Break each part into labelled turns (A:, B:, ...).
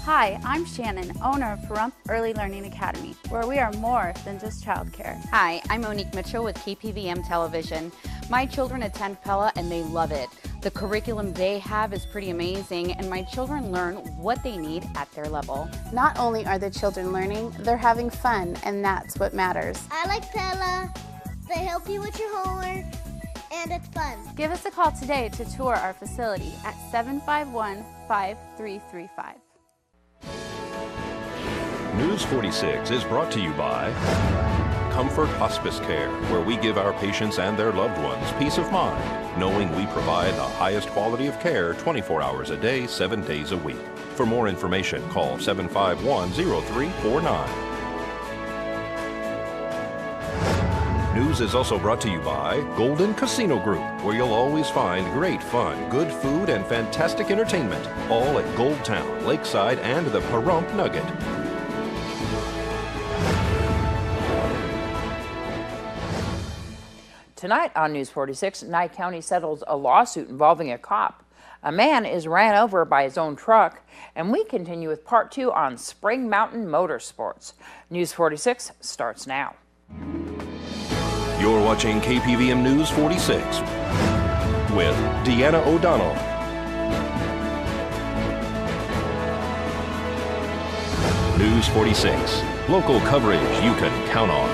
A: Hi, I'm Shannon, owner of Pahrump Early Learning Academy, where we are more than just childcare.
B: Hi, I'm Monique Mitchell with KPVM Television. My children attend Pella and they love it. The curriculum they have is pretty amazing, and my children learn what they need at their level.
C: Not only are the children learning, they're having fun, and that's what matters.
D: I like Pella. They help you with your homework, and it's fun.
A: Give us a call today to tour our facility at 751-5335.
E: News 46 is brought to you by Comfort Hospice Care, where we give our patients and their loved ones peace of mind, knowing we provide the highest quality of care 24 hours a day, 7 days a week. For more information, call 751-0349. News is also brought to you by Golden Casino Group, where you'll always find great fun, good food, and fantastic entertainment, all at Gold Town, Lakeside, and the Pahrump Nugget.
F: Tonight on News 46, Nye County settles a lawsuit involving a cop. A man is ran over by his own truck, and we continue with part 2 on Spring Mountain Motorsports. News 46 starts now.
E: You're watching KPVM News 46 with Deanna O'Donnell. News 46, local coverage you can count on.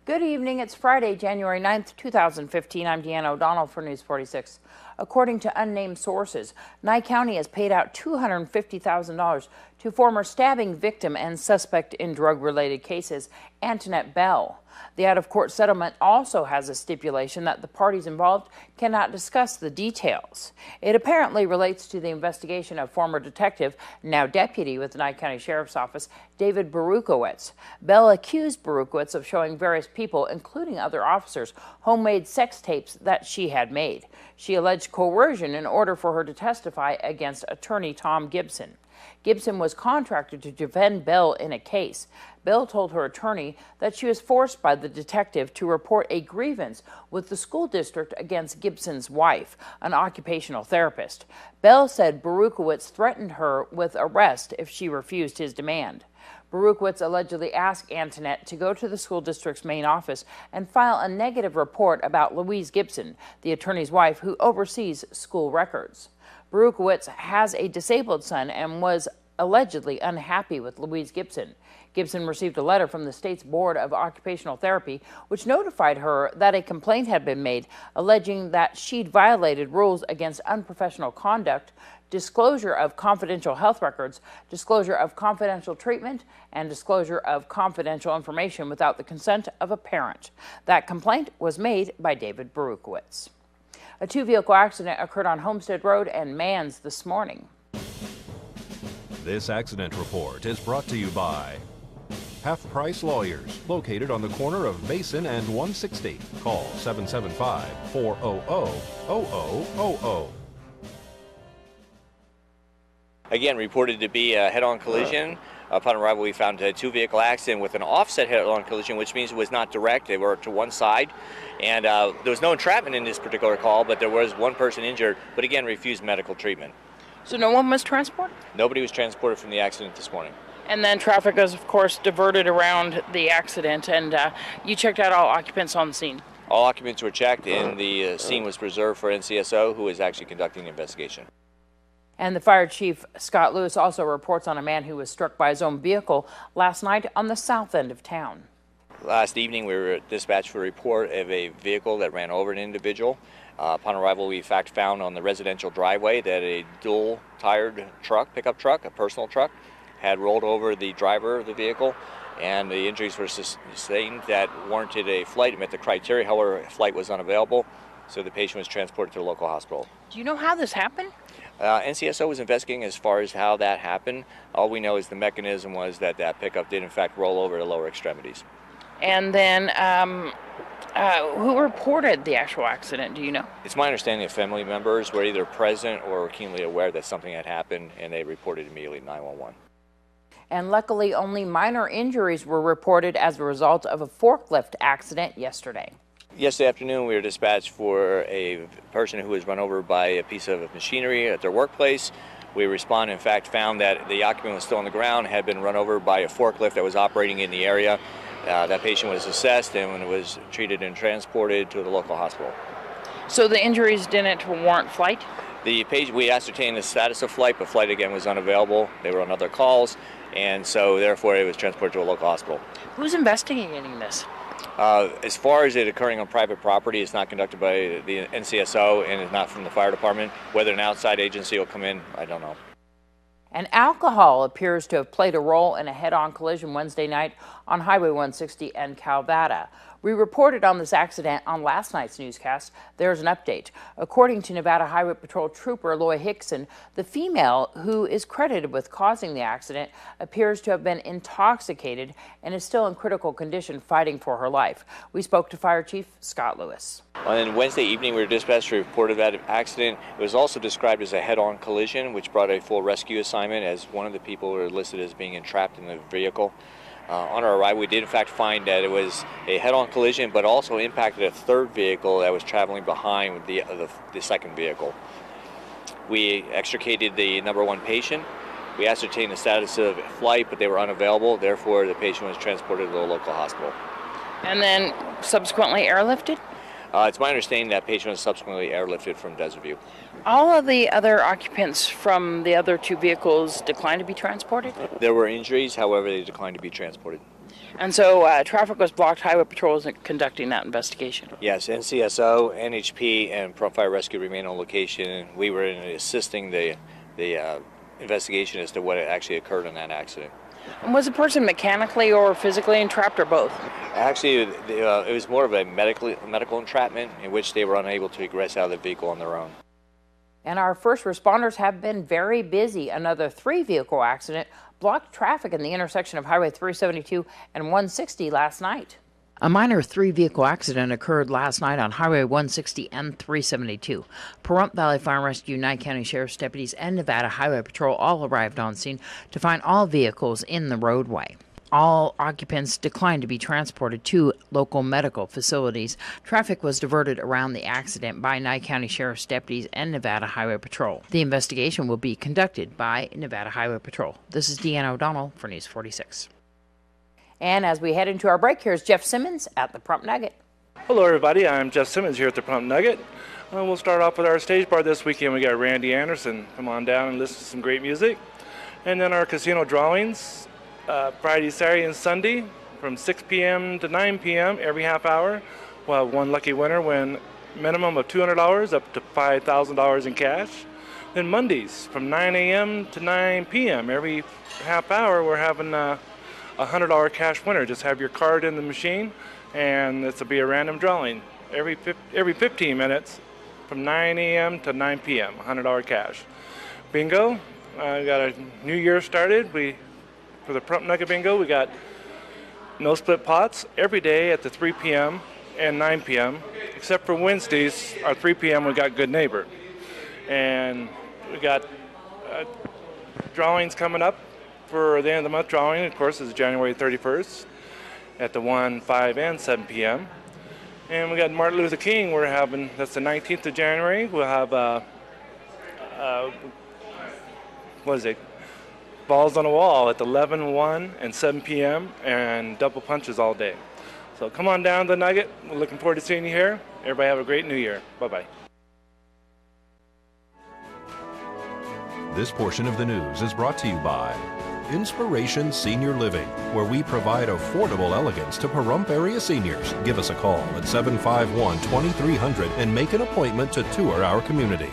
F: Good evening. It's Friday, January 9th, 2015. I'm Deanna O'Donnell for News 46. According to unnamed sources, Nye County has paid out $250,000 to former stabbing victim and suspect in drug-related cases, Antoinette Bell. The out-of-court settlement also has a stipulation that the parties involved cannot discuss the details. It apparently relates to the investigation of former detective, now deputy with the Nye County Sheriff's Office, David Berukowitz. Bell accused Berukowitz of showing various people, including other officers, homemade sex tapes that she had made. She alleged coercion in order for her to testify against attorney Tom Gibson. Gibson was contracted to defend Bell in a case. Bell told her attorney that she was forced by the detective to report a grievance with the school district against Gibson's wife, an occupational therapist. Bell said Berukowitz threatened her with arrest if she refused his demand. Berukowitz allegedly asked Antoinette to go to the school district's main office and file a negative report about Louise Gibson, the attorney's wife who oversees school records. Berukowitz has a disabled son and was allegedly unhappy with Louise Gibson. Gibson received a letter from the state's Board of Occupational Therapy, which notified her that a complaint had been made alleging that she'd violated rules against unprofessional conduct, disclosure of confidential health records, disclosure of confidential treatment, and disclosure of confidential information without the consent of a parent. That complaint was made by David Berukowitz. A two-vehicle accident occurred on Homestead Road and Mans this morning.
E: This accident report is brought to you by Half Price Lawyers, located on the corner of Mason and 160. Call 775-400-0000.
G: Again, reported to be a head-on collision. Upon arrival, we found a two-vehicle accident with an offset head-on collision, which means it was not direct. They were to one side. And there was no entrapment in this particular call, but there was one person injured, but again, refused medical treatment.
F: So no one was transported?
G: Nobody was transported from the accident this morning.
F: And then traffic was, of course, diverted around the accident, and you checked out all occupants on the scene?
G: All occupants were checked, and the scene was preserved for NCSO, who is actually conducting the investigation.
F: And the fire chief, Scott Lewis, also reports on a man who was struck by his own vehicle last night on the south end of town.
G: Last evening, we were dispatched for a report of a vehicle that ran over an individual. Upon arrival, we in fact found on the residential driveway that a dual-tired truck, pickup truck, a personal truck, had rolled over the driver of the vehicle, and the injuries were sustained that warranted a flight. It met the criteria. However, a flight was unavailable, so the patient was transported to the local hospital.
F: Do you know how this happened?
G: NCSO was investigating as far as how that happened. All we know is the mechanism was that that pickup did in fact roll over the lower extremities.
F: And then who reported the actual accident, do you know?
G: It's my understanding that family members were either present or keenly aware that something had happened, and they reported immediately to 911.
F: And luckily, only minor injuries were reported as a result of a forklift accident yesterday.
G: Yesterday afternoon, we were dispatched for a person who was run over by a piece of machinery at their workplace. We responded, in fact, found that the occupant was still on the ground, had been run over by a forklift that was operating in the area. That patient was assessed and was treated and transported to the local hospital.
F: So the injuries didn't warrant flight?
G: The patient, we ascertained the status of flight, but flight again was unavailable. They were on other calls, and so therefore it was transported to a local hospital.
F: Who's investigating this?
G: As far as it occurring on private property, it's not conducted by the NCSO and it's not from the fire department. Whether an outside agency will come in, I don't know.
F: And alcohol appears to have played a role in a head-on collision Wednesday night on Highway 160 and Calvada. We reported on this accident on last night's newscast. There's an update. According to Nevada Highway Patrol Trooper Loy Hickson, the female who is credited with causing the accident appears to have been intoxicated and is still in critical condition fighting for her life. We spoke to Fire Chief Scott Lewis.
G: On Wednesday evening, we were dispatched to report that accident. It was also described as a head-on collision, which brought a full rescue assignment as one of the people were listed as being entrapped in the vehicle. On our arrival, we did in fact find that it was a head-on collision, but also impacted a third vehicle that was traveling behind the second vehicle. We extricated the number one patient. We ascertained the status of flight, but they were unavailable. Therefore, the patient was transported to the local hospital.
F: And then subsequently airlifted?
G: It's my understanding that patient was subsequently airlifted from Desert View.
F: All of the other occupants from the other two vehicles declined to be transported?
G: There were injuries, however, they declined to be transported.
F: And so traffic was blocked. Highway Patrol is conducting that investigation.
G: Yes, NCSO, NHP, and Pahrump Fire Rescue remain on location. We were assisting the investigation as to what actually occurred in that accident.
F: And was the person mechanically or physically entrapped, or both?
G: Actually, it was more of a medical entrapment in which they were unable to egress out of the vehicle on their own.
F: And our first responders have been very busy. Another 3-vehicle accident blocked traffic in the intersection of Highway 372 and 160 last night. A minor 3-vehicle accident occurred last night on Highway 160 and 372. Pahrump Valley Fire and Rescue, Nye County Sheriff's deputies, and Nevada Highway Patrol all arrived on scene to find all vehicles in the roadway. All occupants declined to be transported to local medical facilities. Traffic was diverted around the accident by Nye County Sheriff's deputies and Nevada Highway Patrol. The investigation will be conducted by Nevada Highway Patrol. This is Deanna O'Donnell for News 46. And as we head into our break, here's Jeff Simmons at the Pahrump Nugget.
H: Hello everybody, I'm Jeff Simmons here at the Pahrump Nugget. We'll start off with our stage bar this weekend. We got Randy Anderson. Come on down and listen to some great music. And then our casino drawings, Friday, Saturday, and Sunday from 6 p.m. to 9 p.m. every half hour. We'll have one lucky winner win minimum of $200 up to $5,000 in cash. Then Mondays from 9 a.m. to 9 p.m. every half hour we're having a $100 cash winner. Just have your card in the machine and this will be a random drawing. Every 15 minutes from 9 a.m. to 9 p.m. $100 cash. Bingo, we got a new year started. For the Pahrump Nugget Bingo, we got no split pots every day at the 3 p.m. and 9 p.m. Except for Wednesdays, our 3 p.m. we got Good Neighbor. And we got drawings coming up for the end of the month. Drawing, of course, is January 31st at the 1, 5, and 7 p.m. And we got Martin Luther King. We're having, that's the 19th of January. We'll have, balls on the wall at 11, 1, and 7 p.m. and double punches all day. So come on down to the Nugget. We're looking forward to seeing you here. Everybody have a great New Year. Bye-bye.
E: This portion of the news is brought to you by Inspiration Senior Living, where we provide affordable elegance to Pahrump area seniors. Give us a call at 751-2300 and make an appointment to tour our community.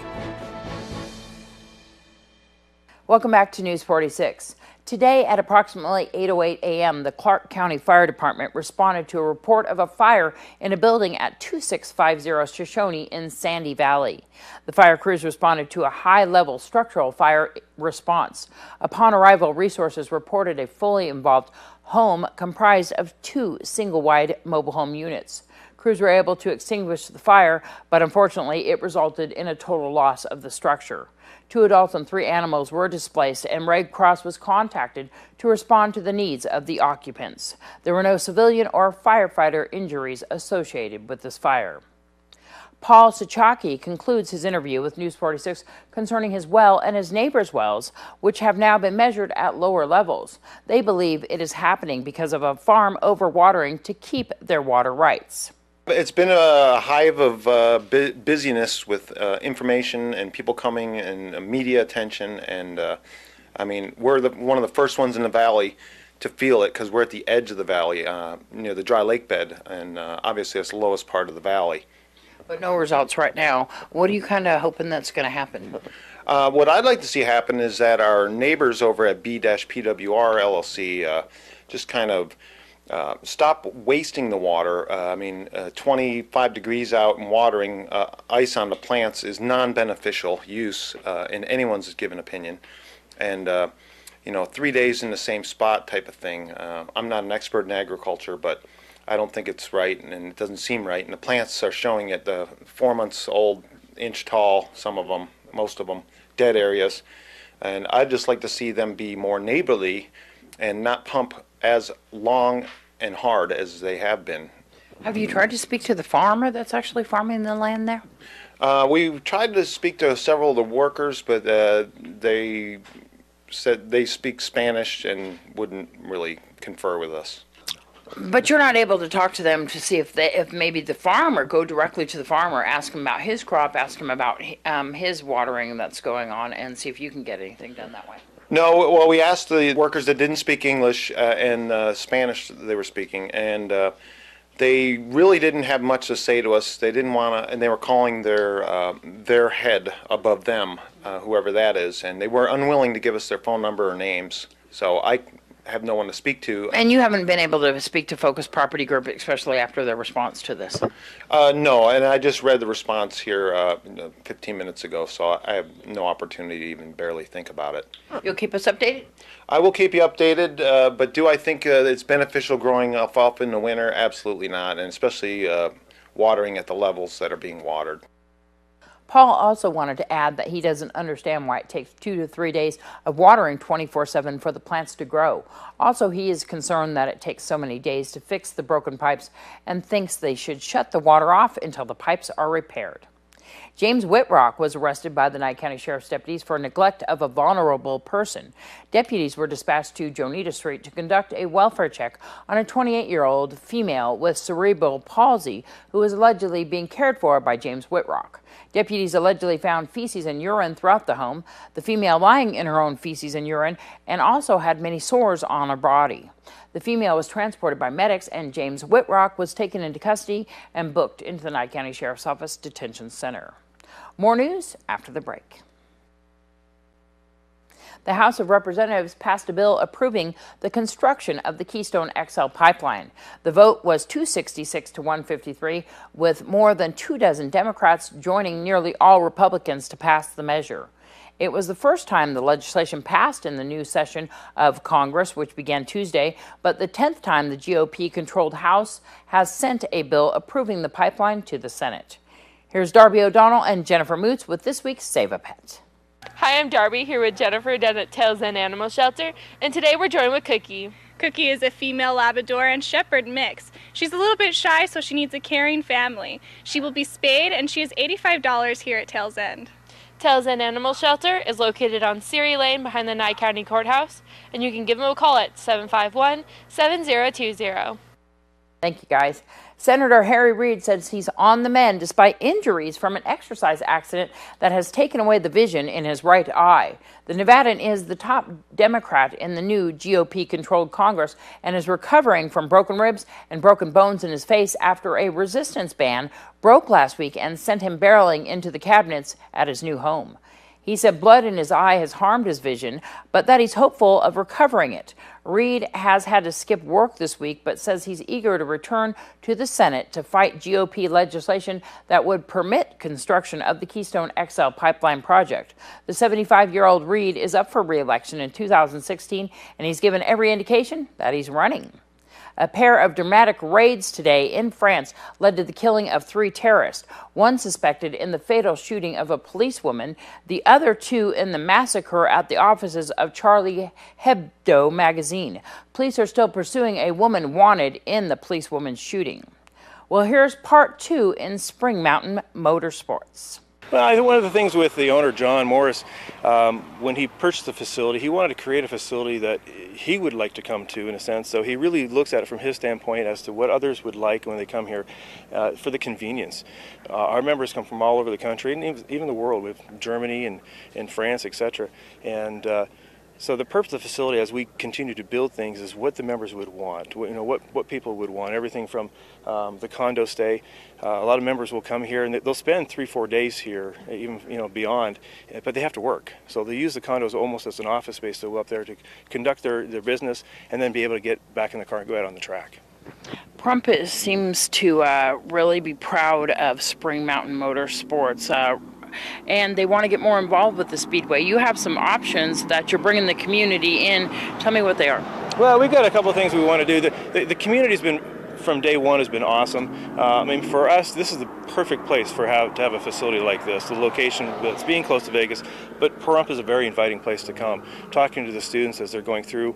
F: Welcome back to News 46. Today at approximately 8:08 a.m., the Clark County Fire Department responded to a report of a fire in a building at 2650 Shoshone in Sandy Valley. The fire crews responded to a high-level structural fire response. Upon arrival, resources reported a fully involved home comprised of 2 single-wide mobile home units. Crews were able to extinguish the fire, but unfortunately it resulted in a total loss of the structure. 2 adults and 3 animals were displaced, and Red Cross was contacted to respond to the needs of the occupants. There were no civilian or firefighter injuries associated with this fire. Paul Sichaki concludes his interview with News 46 concerning his well and his neighbors' wells, which have now been measured at lower levels. They believe it is happening because of a farm overwatering to keep their water rights.
I: It's been a hive of busyness with information and people coming and media attention, and I mean, we're one of the first ones in the valley to feel it because we're at the edge of the valley, near the dry lake bed, and obviously that's the lowest part of the valley.
F: But no results right now. What are you kind of hoping that's going to happen?
I: What I'd like to see happen is that our neighbors over at B-PWR LLC just kind of stop wasting the water. I mean, 25 degrees out and watering ice on the plants is non-beneficial use in anyone's given opinion. And, you know, 3 days in the same spot type of thing. I'm not an expert in agriculture, but I don't think it's right, and it doesn't seem right. And the plants are showing it, the 4 months old, inch tall, some of them, most of them, dead areas. And I'd just like to see them be more neighborly and not pump as long and hard as they have been.
F: Have you tried to speak to the farmer that's actually farming the land there?
I: We tried to speak to several of the workers, but they said they speak Spanish and wouldn't really confer with us.
F: But you're not able to talk to them to see if maybe the farmer, go directly to the farmer, ask him about his crop, ask him about his watering that's going on, and see if you can get anything done that way.
I: No, well, we asked the workers that didn't speak English and Spanish they were speaking, and they really didn't have much to say to us. They didn't want to, and they were calling their head above them, whoever that is, and they were unwilling to give us their phone number or names. So I have no one to speak to.
F: And you haven't been able to speak to Focus Property Group, especially after their response to this?
I: No, and I just read the response here 15 minutes ago, so I have no opportunity to even barely think about it.
F: You'll keep us updated?
I: I will keep you updated, but do I think it's beneficial growing alfalfa in the winter? Absolutely not, and especially watering at the levels that are being watered.
F: Paul also wanted to add that he doesn't understand why it takes 2 to 3 days of watering 24/7 for the plants to grow. Also, he is concerned that it takes so many days to fix the broken pipes and thinks they should shut the water off until the pipes are repaired. James Whitrock was arrested by the Nye County Sheriff's deputies for neglect of a vulnerable person. Deputies were dispatched to Jonita Street to conduct a welfare check on a 28-year-old female with cerebral palsy who was allegedly being cared for by James Whitrock. Deputies allegedly found feces and urine throughout the home, the female lying in her own feces and urine, and also had many sores on her body. The female was transported by medics, and James Whitrock was taken into custody and booked into the Nye County Sheriff's Office Detention Center. More news after the break. The House of Representatives passed a bill approving the construction of the Keystone XL pipeline. The vote was 266 to 153, with more than 24 Democrats joining nearly all Republicans to pass the measure. It was the first time the legislation passed in the new session of Congress, which began Tuesday, but the 10th time the GOP-controlled House has sent a bill approving the pipeline to the Senate. Here's Darbie O'Donnell and Jennifer Moots with this week's Save a Pet.
J: Hi, I'm Darbie here with Jennifer down at Tails End Animal Shelter, and today we're joined with Cookie.
K: Cookie is a female Labrador and Shepherd mix. She's a little bit shy, so she needs a caring family. She will be spayed, and she is $85 here at Tails End.
J: Tails End Animal Shelter is located on Ceres Lane behind the Nye County Courthouse, and you can give them a call at 751-7020.
F: Thank you, guys. Senator Harry Reid says he's on the mend despite injuries from an exercise accident that has taken away the vision in his right eye. The Nevadan is the top Democrat in the new GOP-controlled Congress and is recovering from broken ribs and broken bones in his face after a resistance ban broke last week and sent him barreling into the cabinets at his new home. He said blood in his eye has harmed his vision, but that he's hopeful of recovering it. Reid has had to skip work this week, but says he's eager to return to the Senate to fight GOP legislation that would permit construction of the Keystone XL pipeline project. The 75-year-old Reid is up for re-election in 2016, and he's given every indication that he's running. A pair of dramatic raids today in France led to the killing of 3 terrorists, one suspected in the fatal shooting of a policewoman, the other 2 in the massacre at the offices of Charlie Hebdo magazine. Police are still pursuing a woman wanted in the policewoman's shooting. Well, here's part 2 in Spring Mountain Motorsports.
L: Well, I think one of the things with the owner, John Morris, when he purchased the facility, he wanted to create a facility that he would like to come to, in a sense. So he really looks at it from his standpoint as to what others would like when they come here for the convenience. Our members come from all over the country, and even the world, with Germany and France, etc. And so the purpose of the facility, as we continue to build things, is what the members would want. What people would want. Everything from the condo stay. A lot of members will come here and they'll spend 3-4 days here, even beyond, but they have to work. So they use the condos almost as an office space to go up there to conduct their business and then be able to get back in the car and go out on the track.
F: Pahrump seems to really be proud of Spring Mountain Motorsports. And they want to get more involved with the Speedway. You have some options that you're bringing the community in. Tell me what they are.
L: Well, we've got a couple of things we want to do. The community's been, from day one, has been awesome. I mean, for us, this is the perfect place to have a facility like this. The location, it's being close to Vegas, but Pahrump is a very inviting place to come. Talking to the students as they're going through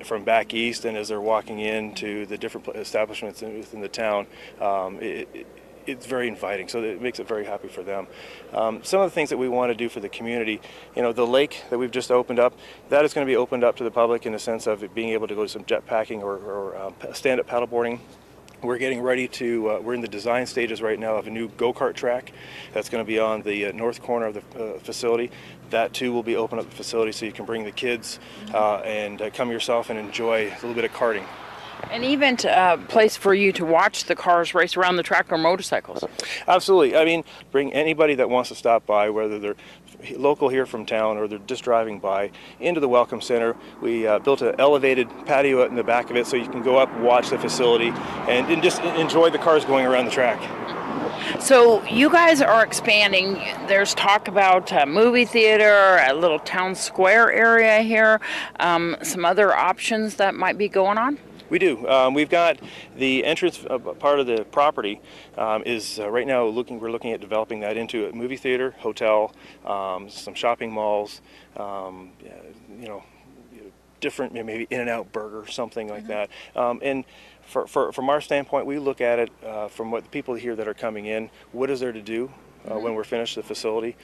L: from back east and as they're walking into the different establishments within the town, it's very inviting, so it makes it very happy for them. Some of the things that we want to do for the community, the lake that we've just opened up, that is going to be opened up to the public in the sense of it being able to go to some jet packing or stand-up paddleboarding. We're getting ready to, we're in the design stages right now of a new go-kart track that's going to be on the north corner of the facility. That too will be open up the facility so you can bring the kids and come yourself and enjoy a little bit of karting.
F: An event place for you to watch the cars race around the track or motorcycles.
L: Absolutely. I mean, bring anybody that wants to stop by, whether they're local here from town or they're just driving by, into the Welcome Center. We built an elevated patio in the back of it so you can go up, watch the facility, and just enjoy the cars going around the track.
F: So you guys are expanding. There's talk about a movie theater, a little town square area here, some other options that might be going on?
L: We do. We've got the entrance part of the property is right now we're looking at developing that into a movie theater, hotel, some shopping malls, different, maybe In-N-Out Burger, something like that. And from our standpoint, we look at it from what the people here that are coming in, what is there to do when we're finished the facility,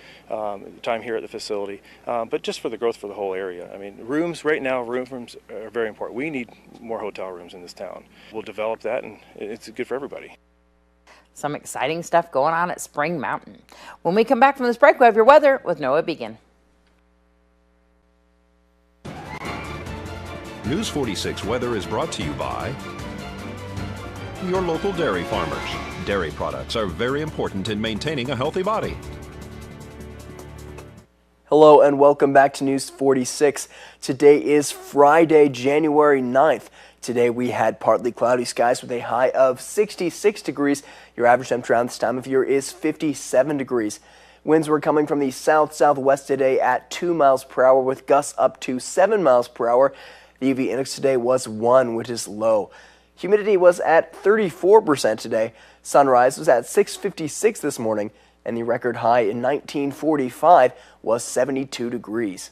L: time here at the facility, but just for the growth for the whole area. I mean, rooms right now, rooms are very important. We need more hotel rooms in this town. We'll develop that, and it's good for everybody.
F: Some exciting stuff going on at Spring Mountain. When we come back from this break, we have your weather with Noah Began.
E: News 46 weather is brought to you by your local dairy farmers. Dairy products are very important in maintaining a healthy body.
M: Hello and welcome back to News 46. Today is Friday, January 9th. Today we had partly cloudy skies with a high of 66 degrees. Your average temperature around this time of year is 57 degrees. Winds were coming from the south-southwest today at 2 miles per hour with gusts up to 7 miles per hour. The UV index today was 1, which is low. Humidity was at 34% today. Sunrise was at 6:56 this morning, and the record high in 1945 was 72 degrees.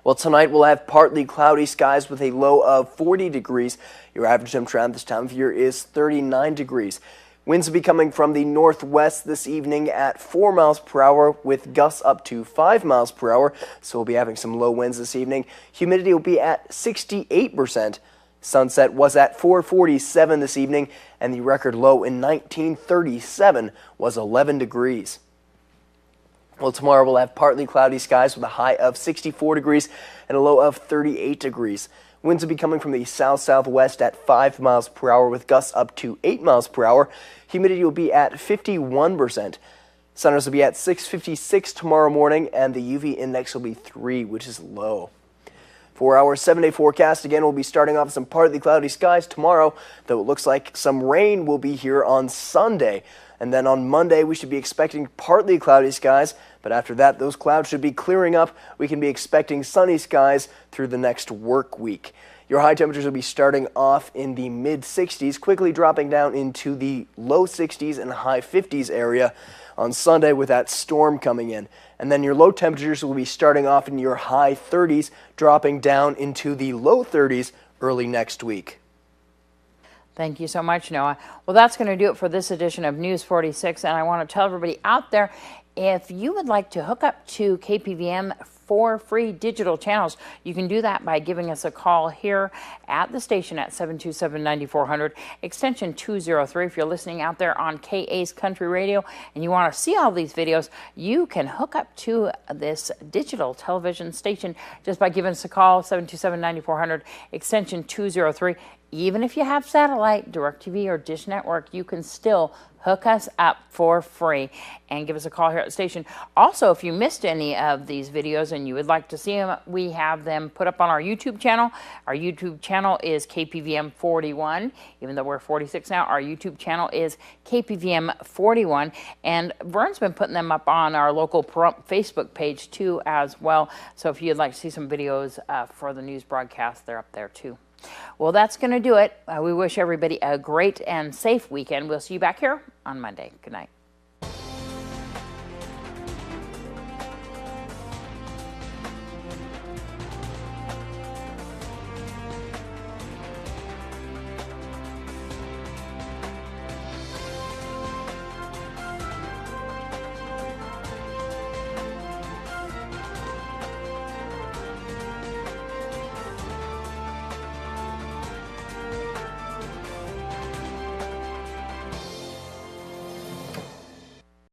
M: Well, tonight we'll have partly cloudy skies with a low of 40 degrees. Your average temperature around this time of year is 39 degrees. Winds will be coming from the northwest this evening at 4 miles per hour with gusts up to 5 miles per hour. So we'll be having some low winds this evening. Humidity will be at 68%. Sunset was at 4:47 this evening, and the record low in 1937 was 11 degrees. Well, tomorrow we'll have partly cloudy skies with a high of 64 degrees and a low of 38 degrees. Winds will be coming from the south-southwest at 5 miles per hour with gusts up to 8 miles per hour. Humidity will be at 51%. Sunrise will be at 6:56 tomorrow morning, and the UV index will be 3, which is low. For our 7-day forecast, again, we'll be starting off with some partly cloudy skies tomorrow, though it looks like some rain will be here on Sunday. And then on Monday, we should be expecting partly cloudy skies, but after that, those clouds should be clearing up. We can be expecting sunny skies through the next work week. Your high temperatures will be starting off in the mid-60s, quickly dropping down into the low 60s and high 50s area on Sunday with that storm coming in. And then your low temperatures will be starting off in your high 30s, dropping down into the low 30s early next week.
F: Thank you so much, Noah. Well, that's going to do it for this edition of News 46, and I want to tell everybody out there, if you would like to hook up to KPVM for free digital channels, you can do that by giving us a call here at the station at 727-9400, extension 203. If you're listening out there on KA's Country Radio and you want to see all these videos, you can hook up to this digital television station just by giving us a call, 727-9400, extension 203. Even if you have satellite, DirecTV, or Dish Network, you can still hook us up for free and give us a call here at the station. Also, if you missed any of these videos and you would like to see them, we have them put up on our YouTube channel. Our YouTube channel is KPVM-41. Even though we're 46 now, our YouTube channel is KPVM-41. And Vern's been putting them up on our local Pahrump Facebook page too as well. So if you'd like to see some videos for the news broadcast, they're up there too. Well, that's going to do it. We wish everybody a great and safe weekend. We'll see you back here on Monday. Good night.